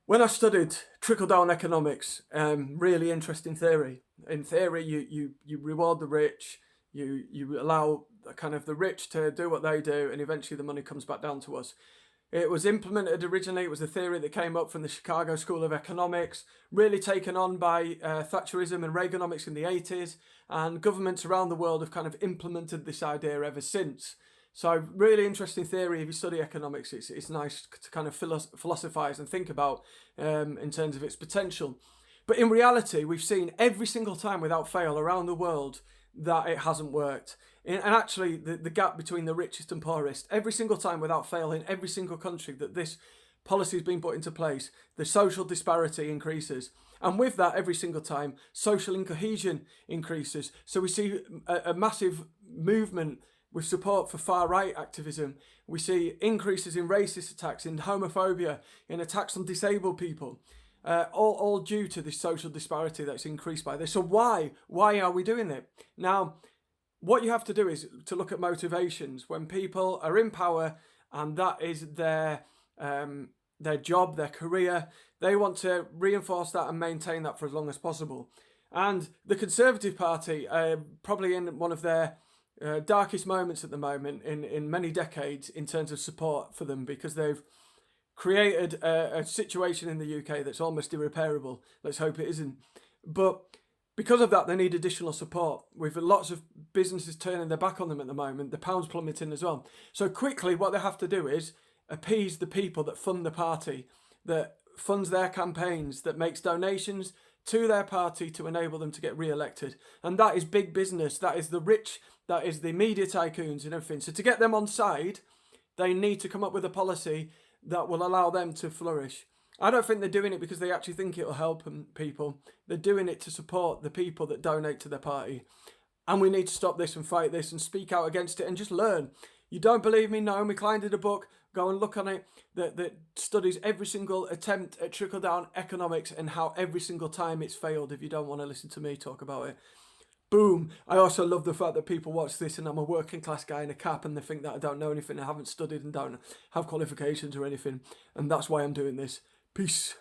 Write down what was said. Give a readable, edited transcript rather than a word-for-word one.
When I studied trickle-down economics, really interesting theory. In theory, you reward the rich, you allow kind of the rich to do what they do, and eventually the money comes back down to us. It was implemented originally. It was a theory that came up from the Chicago School of Economics, really taken on by Thatcherism and Reaganomics in the 80s, and governments around the world have kind of implemented this idea ever since. So really interesting theory. If you study economics, it's nice to kind of philosophize and think about in terms of its potential. But in reality, we've seen every single time without fail around the world that it hasn't worked. And actually, the gap between the richest and poorest, every single time without fail in every single country that this policy has been put into place, the social disparity increases. And with that, every single time, social incohesion increases. So we see a massive movement with support for far-right activism. We see increases in racist attacks, in homophobia, in attacks on disabled people, all due to this social disparity that's increased by this. So why are we doing it? Now, what you have to do is to look at motivations. When people are in power and that is their job, their career, they want to reinforce that and maintain that for as long as possible. And the Conservative Party, probably in one of their darkest moments at the moment in many decades in terms of support for them, because they've created a situation in the UK that's almost irreparable. Let's hope it isn't. But because of that, they need additional support. With lots of businesses turning their back on them at the moment, the pound's plummeting as well. So quickly, what they have to do is appease the people that fund the party, that funds their campaigns, that makes donations to their party to enable them to get re-elected. And that is big business. That is the rich. That is the media tycoons and everything. So to get them on side, they need to come up with a policy that will allow them to flourish. I don't think they're doing it because they actually think it'll help people. They're doing it to support the people that donate to their party. And we need to stop this and fight this and speak out against it and just learn. You don't believe me? Naomi Klein did a book. Go and look on it that studies every single attempt at trickle-down economics and how every single time it's failed. If you don't want to listen to me talk about it. Boom. I also love the fact that people watch this and I'm a working class guy in a cap and they think that I don't know anything, I haven't studied and don't have qualifications or anything. And that's why I'm doing this. Peace.